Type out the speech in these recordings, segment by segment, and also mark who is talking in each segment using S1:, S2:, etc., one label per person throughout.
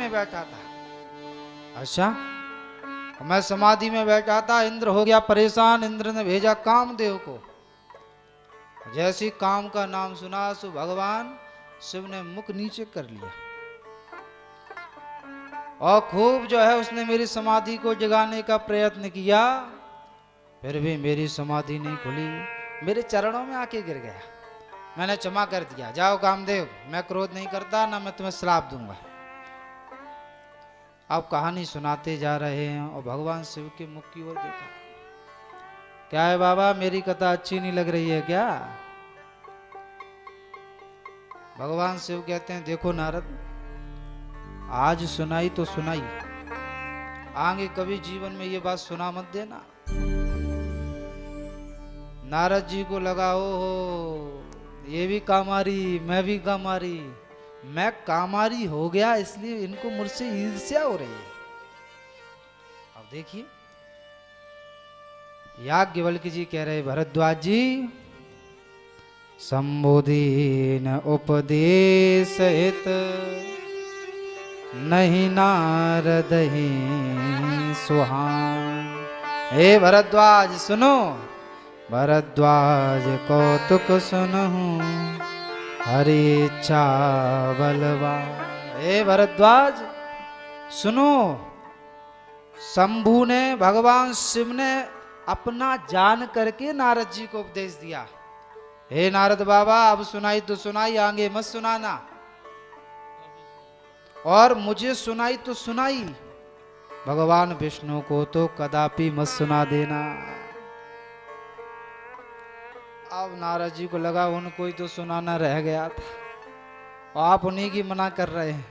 S1: में बैठा था। अच्छा, मैं समाधि में बैठा था, इंद्र हो गया परेशान। इंद्र ने भेजा कामदेव को। जैसी काम का नाम सुना सो भगवान शिव ने मुख नीचे कर लिया और खूब जो है उसने मेरी समाधि को जगाने का प्रयत्न किया, फिर भी मेरी समाधि नहीं खुली। मेरे चरणों में आके गिर गया। मैंने क्षमा कर दिया, जाओ कामदेव, मैं क्रोध नहीं करता, ना मैं तुम्हें श्राप दूंगा। अब कहानी सुनाते जा रहे हैं और भगवान शिव के मुख की ओर देखा। क्या है बाबा, मेरी कथा अच्छी नहीं लग रही है क्या? भगवान शिव कहते हैं, देखो नारद, आज सुनाई तो सुनाई, आगे कभी जीवन में ये बात सुना मत देना। नारद जी को लगा, हो ये भी कामारी, मैं भी कामारी, मैं कामारी हो गया, इसलिए इनको मुझसे ईर्ष्या हो रही है। अब देखिए, याज्ञवल्क्य जी कह रहे, भरद्वाज जी, संबोधीन उपदेश हित, नहीं नारद ही सुहान। हे भरद्वाज सुनो, भरद्वाज कौतुक सुनहूं, हरि इच्छा बलवान। हे भरद्वाज सुनो, शंभु ने, भगवान शिव ने अपना जान करके नारद जी को उपदेश दिया। हे नारद बाबा, अब सुनाई तो सुनाई, आगे मत सुनाना, और मुझे सुनाई तो सुनाई, भगवान विष्णु को तो कदापि मत सुना देना। अब नारद जी को लगा उनको ही तो सुनाना रह गया था, और आप उन्हीं की मना कर रहे हैं।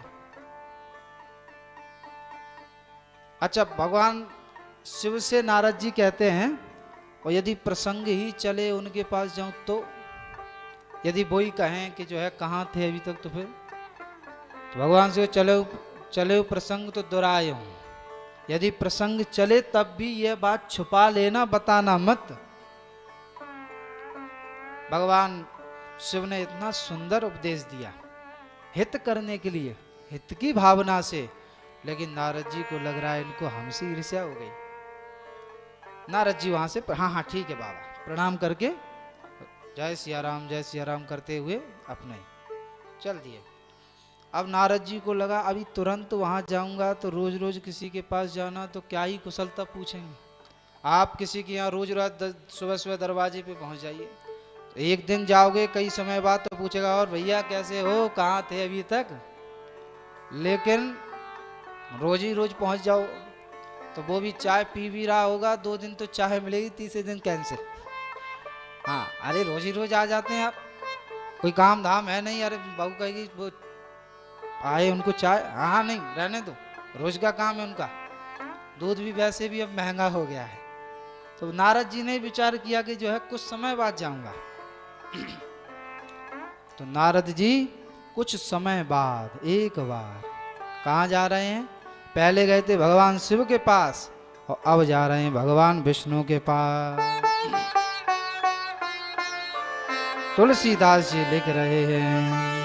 S1: अच्छा, भगवान शिव से नारद जी कहते हैं, और यदि प्रसंग ही चले उनके पास जाऊं तो, यदि वो ही कहें कि जो है कहाँ थे अभी तक, तो फिर तो भगवान से चले प्रसंग तो दोहराए हूं। यदि प्रसंग चले तब भी यह बात छुपा लेना, बताना मत। भगवान शिव ने इतना सुंदर उपदेश दिया हित करने के लिए, हित की भावना से, लेकिन नारद जी को लग रहा है इनको हमसे ईर्ष्या हो गई। नारद जी वहां से हाँ हाँ ठीक है बाबा, प्रणाम करके जय सिया राम करते हुए अपने चल दिए। अब नारद जी को लगा अभी तुरंत वहां जाऊंगा तो रोज रोज किसी के पास जाना तो क्या ही कुशलता पूछेंगे। आप किसी के यहाँ रोज रोज सुबह सुबह दरवाजे पे पहुंच जाइए, तो एक दिन जाओगे कई समय बाद तो पूछेगा, और भैया कैसे हो, कहाँ थे अभी तक। लेकिन रोज ही रोज पहुंच जाओ तो वो भी चाय पी भी रहा होगा, 2 दिन तो चाय मिलेगी, तीसरे दिन कैंसिल। हाँ, अरे रोज ही रोज आ जाते हैं आप, कोई काम धाम है नहीं, अरे बहू कहेगी वो आए उनको चाय, हाँ नहीं रहने दो, रोज का काम है उनका। दूध भी वैसे भी अब महंगा हो गया है। तो नारद जी ने विचार किया कि जो है कुछ समय बाद जाऊंगा। तो नारद जी कुछ समय बाद एक बार कहाँ जा रहे हैं? पहले गए थे भगवान शिव के पास, और अब जा रहे हैं भगवान विष्णु के पास। तुलसीदास जी लिख रहे हैं,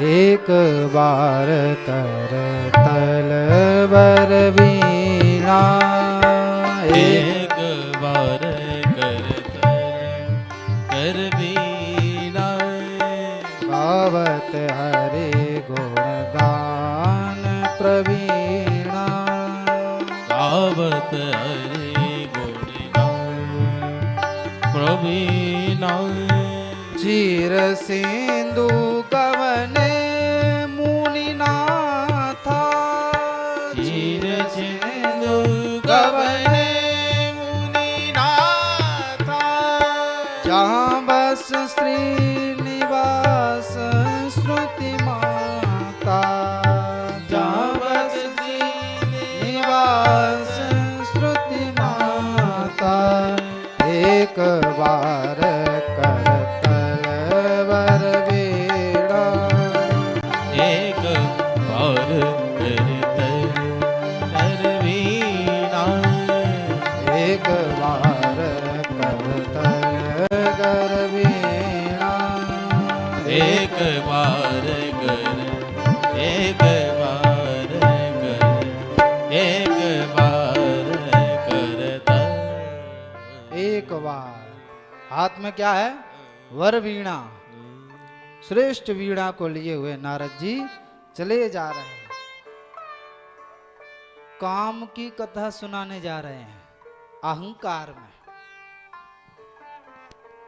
S1: एक बार कर तलवर वीणा,
S2: एक बार कर वीणा,
S1: गावत हरे गुण गान प्रवीणा,
S2: गावत हरे गुण गान प्रवीणा।
S1: चीर सिंधु कवन मुनि नाथा,
S2: चीर सिंधु कवन मुनि नाथा,
S1: जहाँ बस श्रीनिवास श्रुति माता,
S2: जहाँ बस
S1: श्रीनिवास श्रुति माता। एक बार कर तलवर वीणा,
S2: एक बार कर तलवर वीणा,
S1: एक बार कर तलवर वीणा,
S2: एक बार कर एक बार कर एक बार करता।
S1: एक बार हाथ में क्या है? वर वीणा। श्रेष्ठ वीणा को लिए हुए नारद जी चले जा रहे हैं, काम की कथा सुनाने जा रहे हैं अहंकार में।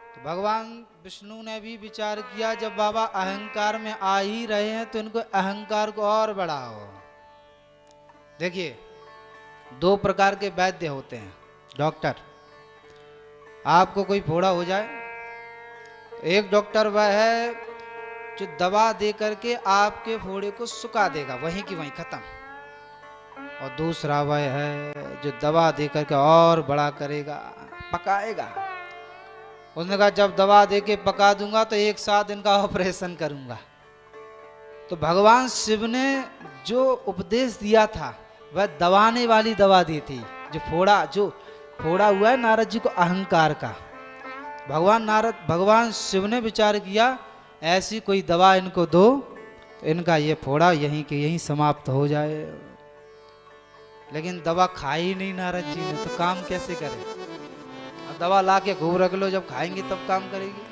S1: तो भगवान विष्णु ने भी विचार किया, जब बाबा अहंकार में आ ही रहे हैं तो इनको अहंकार को और बढ़ाओ। देखिए, दो प्रकार के वैद्य होते हैं, डॉक्टर। आपको कोई फोड़ा हो जाए, एक डॉक्टर वह है जो दवा दे करके आपके फोड़े को सुखा देगा, वहीं की वहीं खत्म। और दूसरा वह है जो दवा दे करके और बड़ा करेगा, पकाएगा। उसने कहा जब दवा दे के पका दूंगा तो एक साथ इनका ऑपरेशन करूंगा। तो भगवान शिव ने जो उपदेश दिया था वह दबाने वाली दवा दी थी। जो फोड़ा हुआ है नारद जी को अहंकार का, भगवान शिव ने विचार किया ऐसी कोई दवा इनको दो तो इनका ये फोड़ा यहीं के यहीं समाप्त हो जाए। लेकिन दवा खाई नहीं नारद जी ने, तो काम कैसे करे? अब दवा ला के घूम रख लो, जब खाएंगे तब काम करेगी।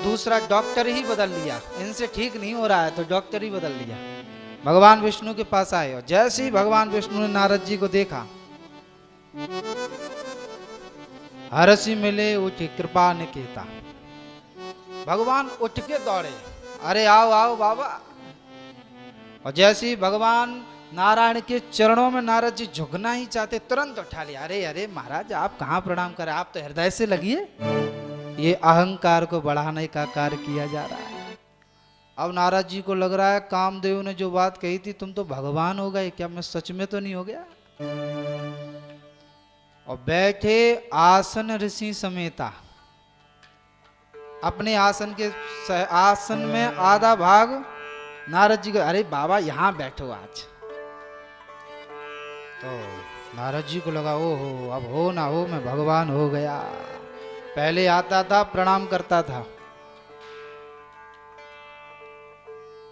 S1: दूसरा डॉक्टर ही बदल लिया, इनसे ठीक नहीं हो रहा है तो डॉक्टर ही बदल लिया। भगवान विष्णु के पास आए और जैसे ही भगवान विष्णु ने नारद जी को देखा, हरसी मिले उठी कृपा निकेता। भगवान उठ के दौड़े, अरे आओ आओ बाबा। और जैसे ही भगवान नारायण के चरणों में नारद जी झुकना ही चाहते, तुरंत उठा लिया। अरे अरे महाराज, आप कहाँ प्रणाम करें, आप तो हृदय से लगिए। ये अहंकार को बढ़ाने का कार्य किया जा रहा है। अब नारद जी को लग रहा है कामदेव ने जो बात कही थी, तुम तो भगवान हो गए, क्या मैं सच में तो नहीं हो गया? और बैठे आसन ऋषि समेता, अपने आसन में आधा भाग नारद जी को, अरे बाबा यहाँ बैठो आज। तो नारद जी को लगा ओहो, अब हो ना हो मैं भगवान हो गया। पहले आता था प्रणाम करता था,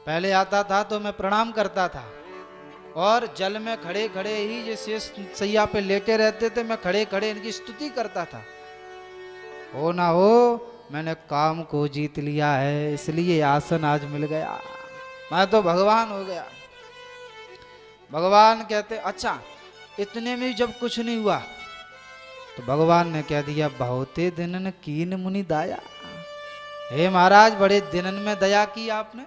S1: पहले आता था तो मैं प्रणाम करता था, और जल में खड़े खड़े ही जैसे सैया पे लेटे रहते थे, मैं खड़े खड़े इनकी स्तुति करता था। हो ना हो मैंने काम को जीत लिया है, इसलिए आसन आज मिल गया, मैं तो भगवान हो गया। भगवान कहते अच्छा, इतने में जब कुछ नहीं हुआ तो भगवान ने कह दिया, बहुते दिनन कीन मुनि दाया। हे महाराज, बड़े दिनन में दया की आपने।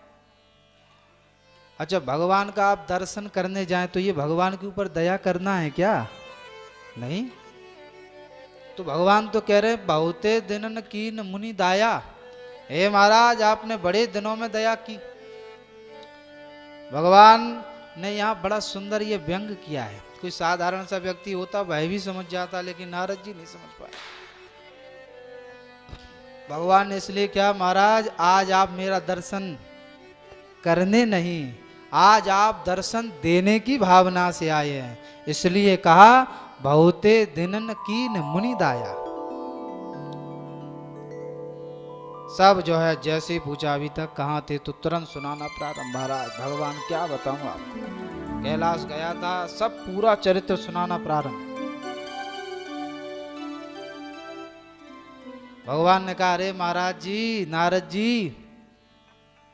S1: अच्छा, भगवान का आप दर्शन करने जाएं तो ये भगवान के ऊपर दया करना है क्या? नहीं। तो भगवान तो कह रहे बहुते दिनन कीन मुनि दाया। हे महाराज, आपने बड़े दिनों में दया की। भगवान ने यहाँ बड़ा सुंदर ये व्यंग किया है। कोई साधारण सा व्यक्ति होता वह भी समझ जाता, लेकिन नारद जी नहीं समझ पाए। भगवान ने इसलिए क्या, महाराज आज आप मेरा दर्शन करने नहीं, आज आप दर्शन देने की भावना से आए हैं, इसलिए कहा बहुते दिनन कीन मुनि दाया। सब जो है जैसे ही पूछा अभी तक कहाँ थे, तो तुरंत सुनाना प्रारंभ। महाराज भगवान क्या बताऊं आपको, कैलाश गया था, सब पूरा चरित्र सुनाना प्रारंभ। भगवान ने कहा अरे महाराज जी, नारद जी,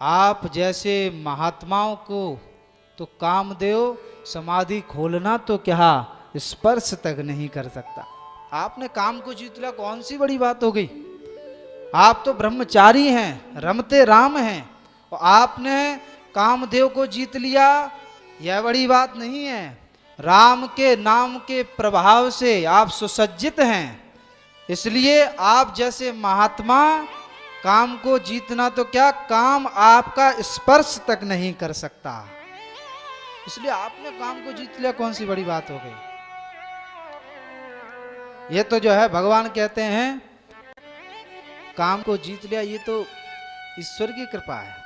S1: आप जैसे महात्माओं को तो कामदेव समाधि खोलना तो क्या स्पर्श तक नहीं कर सकता। आपने काम को जीत लिया, कौन सी बड़ी बात हो गई? आप तो ब्रह्मचारी हैं, रमते राम हैं, और आपने कामदेव को जीत लिया, यह बड़ी बात नहीं है। राम के नाम के प्रभाव से आप सुसज्जित हैं, इसलिए आप जैसे महात्मा काम को जीतना तो क्या, काम आपका स्पर्श तक नहीं कर सकता, इसलिए आपने काम को जीत लिया, कौन सी बड़ी बात हो गई? ये तो जो है भगवान कहते हैं काम को जीत लिया, ये तो ईश्वर की कृपा है।